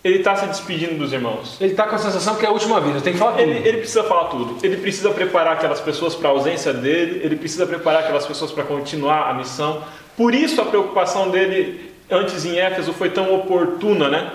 Ele está se despedindo dos irmãos. Ele está com a sensação que é a última vida, tem que falar tudo. Ele precisa falar tudo. Ele precisa preparar aquelas pessoas para a ausência dele. Ele precisa preparar aquelas pessoas para continuar a missão. Por isso a preocupação dele antes em Éfeso foi tão oportuna, né?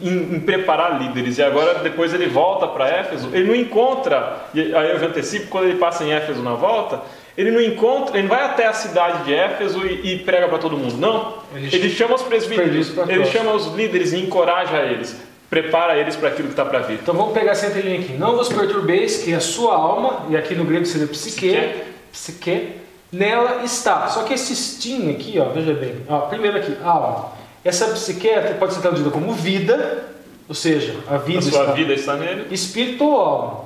Em preparar líderes. E agora depois ele volta para Éfeso. Ele não encontra, aí eu já antecipo, quando ele passa em Éfeso na volta, ele não vai até a cidade de Éfeso e prega para todo mundo. Não. Ele chama os presbíteros, ele chama os líderes e encoraja eles. Prepara eles para aquilo que está para vir. Então vamos pegar essa entrelinha aqui. Não vos perturbeis, que a sua alma, e aqui no grego seria psique, nela está. Só que esse stim aqui, ó, veja bem. Ó, primeiro aqui, alma. Essa psique pode ser traduzida como vida, ou seja, a vida está nele. Espírito ou alma.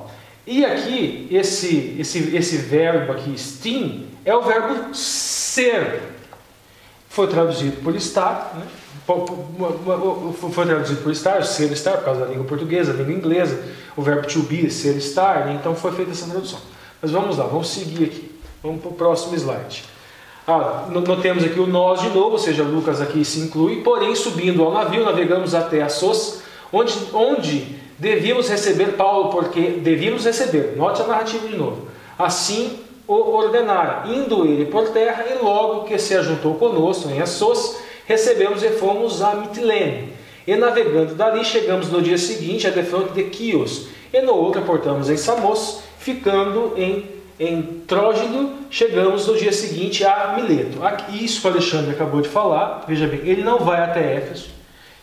E aqui, esse verbo aqui, stim, é o verbo ser. Foi traduzido por estar, né? Foi traduzido por estar, ser estar, por causa da língua portuguesa, da língua inglesa. O verbo to be, ser estar, né? Então foi feita essa tradução. Mas vamos lá, vamos seguir aqui. Vamos para o próximo slide. Notemos aqui o nós de novo, ou seja, Lucas aqui se inclui. Porém, subindo ao navio, navegamos até Assos, onde devíamos receber Paulo, porque devíamos receber. Note a narrativa de novo. Assim o ordenara, indo ele por terra, e logo que se ajuntou conosco em Assos, recebemos e fomos a Mitilene. E navegando dali, chegamos no dia seguinte a defronte de Quios, e no outro aportamos em Samos, ficando em Trógido, chegamos no dia seguinte a Mileto. Isso que o Alexandre acabou de falar, veja bem, ele não vai até Éfeso,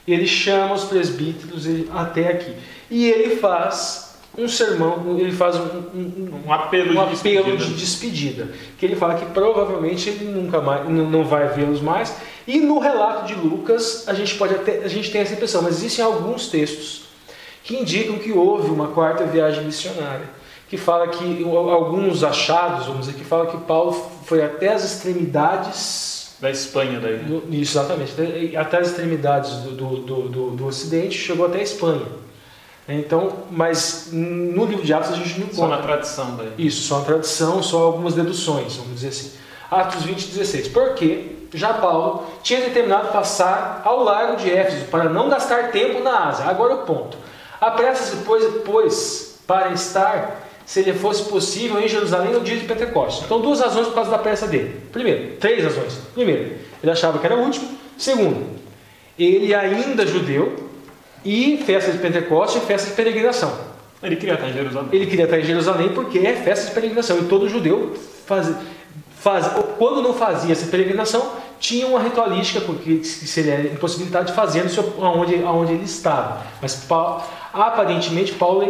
ele chama os presbíteros até aqui. E ele faz um sermão, ele faz um apelo de despedida, que ele fala que provavelmente ele nunca mais, não vai vê-los mais. E no relato de Lucas, a gente tem essa impressão, mas existem alguns textos que indicam que houve uma 4ª viagem missionária, que fala que alguns achados, vamos dizer, que fala que Paulo foi até as extremidades da Espanha daí. Isso, exatamente, até as extremidades do Ocidente, chegou até a Espanha. Então, mas no livro de Atos a gente não conta. Só na tradição daí. Isso, só na tradição, só algumas deduções, vamos dizer assim. Atos 20:16. Porque já Paulo tinha determinado passar ao largo de Éfeso para não gastar tempo na Ásia. Agora o ponto. Apressa-se, pois, para estar se ele fosse possível em Jerusalém no dia de Pentecostes. Então, 2 razões por causa da pressa dele. Primeiro, 3 razões. Primeiro, ele achava que era o último. Segundo, ele ainda judeu e festa de Pentecostes e festa de peregrinação. Ele queria estar em Jerusalém. Ele queria estar em Jerusalém porque é festa de peregrinação. E todo judeu quando não fazia essa peregrinação, tinha uma ritualística, porque seria impossibilidade de fazer onde ele estava. Mas aparentemente Paulo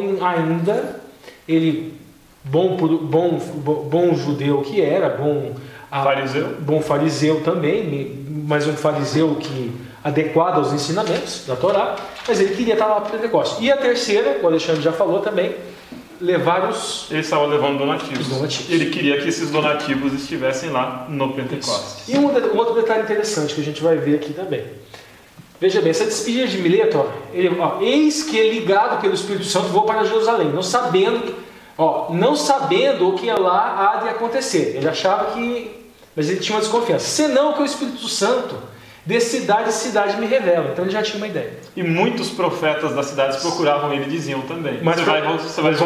bom judeu que era, bom fariseu também, mas um fariseu adequado aos ensinamentos da Torá, mas ele queria estar lá para o Pentecostes. E a terceira, o Alexandre já falou também, levar Ele estava levando donativos. Ele queria que esses donativos estivessem lá no Pentecostes. E um outro detalhe interessante que a gente vai ver aqui também. Veja bem, essa despedida de Mileto, eis que ligado pelo Espírito Santo vou para Jerusalém, não sabendo o que lá há de acontecer. Ele achava que... Mas ele tinha uma desconfiança. Senão que o Espírito Santo de cidade em cidade me revela. Então ele já tinha uma ideia. E muitos profetas das cidades procuravam ele e diziam também. Mas nós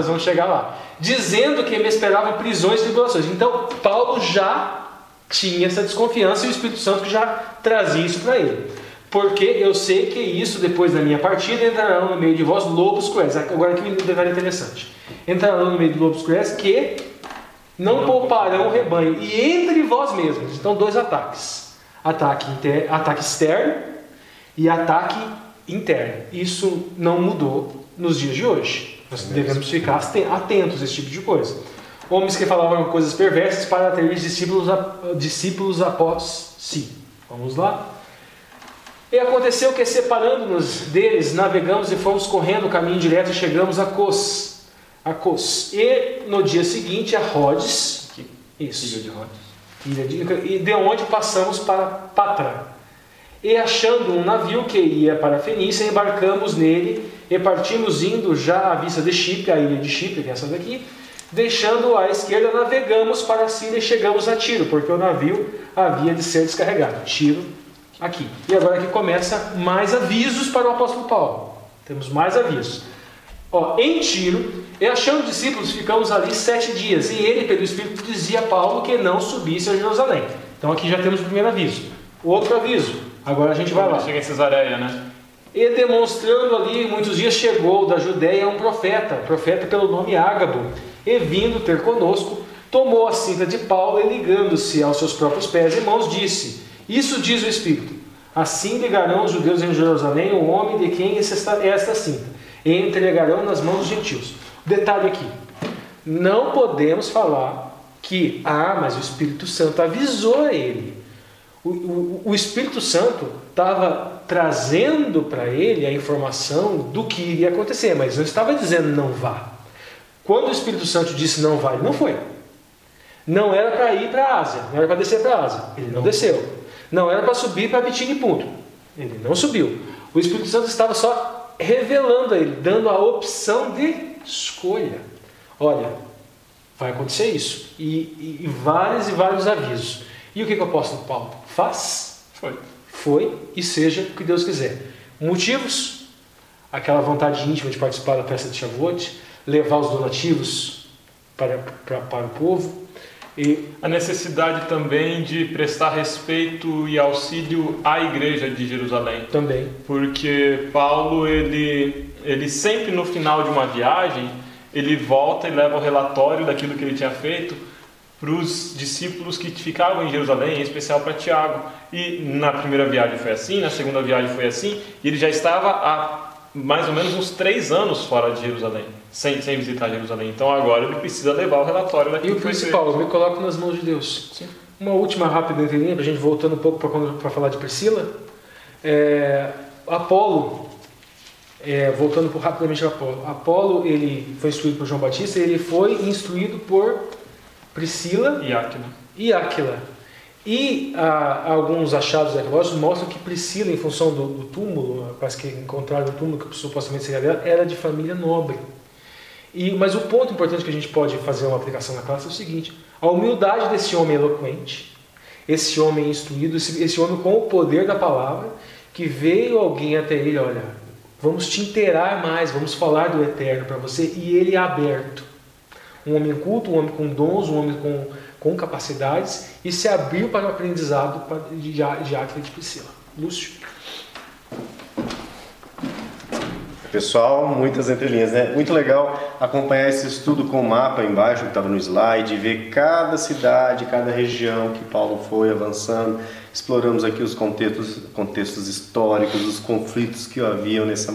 vamos chegar lá. Dizendo que me esperavam prisões e tribulações. Então Paulo já tinha essa desconfiança e o Espírito Santo já trazia isso para ele. Porque eu sei que isso, depois da minha partida, entrarão no meio de vós lobos cruéis. Agora aqui um detalhe interessante. Entrarão no meio de lobos cruéis que não pouparão o rebanho. E entre vós mesmos. Então 2 ataques. Ataque externo e ataque interno. Isso não mudou nos dias de hoje. Nós devemos ficar atentos a esse tipo de coisa. Homens que falavam coisas perversas para atrair discípulos após si. Vamos lá. E aconteceu que, separando-nos deles, navegamos e fomos correndo o caminho direto e chegamos a Cos. E no dia seguinte a Rhodes. Isso. Ilha de Rhodes. E de onde passamos para Patra. E achando um navio que ia para a Fenícia, embarcamos nele e partimos indo já à vista de Chipre, a ilha de Chipre, que é essa daqui. Deixando à esquerda, navegamos para a Síria e chegamos a Tiro, porque o navio havia de ser descarregado. Tiro, aqui. E agora aqui começa mais avisos para o apóstolo Paulo. Temos mais avisos. Em Tiro, e achando discípulos, ficamos ali 7 dias. E ele, pelo Espírito, dizia a Paulo que não subisse a Jerusalém. Então aqui já temos o primeiro aviso. Outro aviso. Agora a gente vai lá. Chega em Cesareia, né? E demonstrando ali, muitos dias chegou da Judéia um profeta pelo nome Ágabo. E vindo ter conosco, tomou a cinta de Paulo e ligando-se aos seus próprios pés e mãos, disse: Isso diz o Espírito. Assim ligarão os judeus em Jerusalém o homem de quem é esta cinta. E entregarão nas mãos dos gentios. Detalhe aqui, não podemos falar que, mas o Espírito Santo avisou ele. O Espírito Santo estava trazendo para ele a informação do que iria acontecer, mas não estava dizendo não vá. Quando o Espírito Santo disse não vá, ele não foi. Não era para ir para a Ásia, não era para descer para a Ásia, ele não desceu. Não era para subir para Bitim e Punto, ele não subiu. O Espírito Santo estava só revelando a ele, dando a opção de escolha. Olha, vai acontecer isso. E vários avisos. E o que o apóstolo Paulo faz? Foi e seja o que Deus quiser. Motivos? Aquela vontade íntima de participar da festa de Shavuot, levar os donativos para o povo. E a necessidade também de prestar respeito e auxílio à igreja de Jerusalém. Também. Porque Paulo, ele sempre no final de uma viagem, ele volta e leva o relatório daquilo que ele tinha feito para os discípulos que ficavam em Jerusalém, em especial para Tiago. E na primeira viagem foi assim, na segunda viagem foi assim, e ele já estava há mais ou menos uns 3 anos fora de Jerusalém, sem visitar Jerusalém. Então agora ele precisa levar o relatório daquilo que foi feito. E o principal, me coloco nas mãos de Deus. Sim. Uma última rápida entrelinha, para a gente voltando um pouco para falar de Priscila. Apolo, voltando rapidamente a Apolo. Apolo, ele foi instruído por João Batista e ele foi instruído por Priscila e Áquila. E alguns achados arqueológicos mostram que Priscila, em função do túmulo, parece que encontraram o túmulo que supostamente seria dela, era de família nobre. Mas o ponto importante que a gente pode fazer uma aplicação na classe é o seguinte: a humildade desse homem eloquente, esse homem instruído, esse homem com o poder da palavra, que veio alguém até ele, olha, vamos te inteirar mais, vamos falar do eterno para você, e ele é aberto. um homem culto, um homem com dons, um homem com capacidades, e se abriu para o aprendizado de Áquila e de Priscila. Lúcio. Pessoal, muitas entrelinhas, né? Muito legal acompanhar esse estudo com o mapa embaixo que estava no slide, ver cada cidade, cada região que Paulo foi avançando. Exploramos aqui os contextos históricos, os conflitos que haviam nesse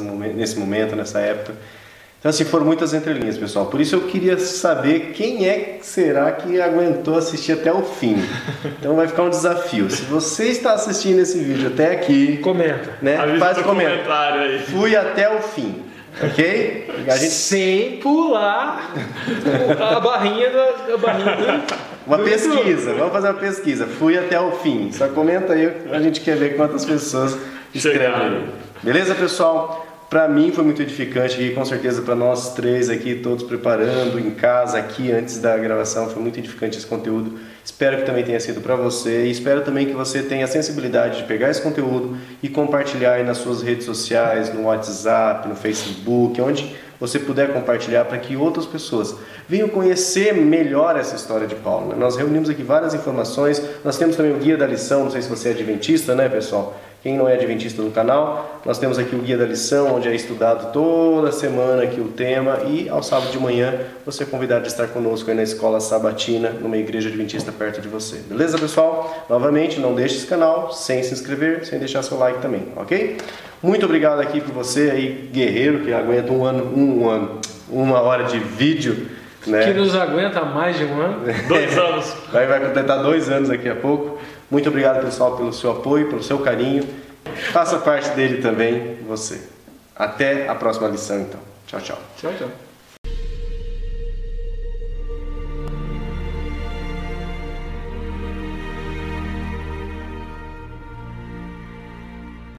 momento, nessa época. Então, assim, foram muitas entrelinhas, pessoal. Por isso eu queria saber quem será que aguentou assistir até o fim. Então vai ficar um desafio. Se você está assistindo esse vídeo até aqui, comenta, né? Faz um comentário aí. Fui até o fim, ok? Sem pular a barrinha Uma pesquisa, vamos fazer uma pesquisa. Fui até o fim. Só comenta aí, a gente quer ver quantas pessoas escrevem. Beleza, pessoal? Para mim foi muito edificante e com certeza para nós três aqui, todos preparando em casa aqui antes da gravação, foi muito edificante esse conteúdo. Espero que também tenha sido para você e espero também que você tenha a sensibilidade de pegar esse conteúdo e compartilhar aí nas suas redes sociais, no WhatsApp, no Facebook, onde você puder compartilhar para que outras pessoas venham conhecer melhor essa história de Paulo, né? Nós reunimos aqui várias informações, nós temos também o Guia da Lição, não sei se você é adventista, né, pessoal? Quem não é adventista no canal, nós temos aqui o Guia da Lição, onde é estudado toda semana aqui o tema, e ao sábado de manhã você é convidado a estar conosco aí na escola sabatina, numa igreja adventista perto de você. Beleza, pessoal? Novamente, não deixe esse canal sem se inscrever, sem deixar seu like também, ok? Muito obrigado aqui por você aí, guerreiro, que aguenta uma hora de vídeo, né? Que nos aguenta há mais de um ano. 2 anos. Vai completar 2 anos daqui a pouco. Muito obrigado, pessoal, pelo seu apoio, pelo seu carinho. Faça parte dele também, você. Até a próxima lição, então. Tchau, tchau. Tchau, tchau.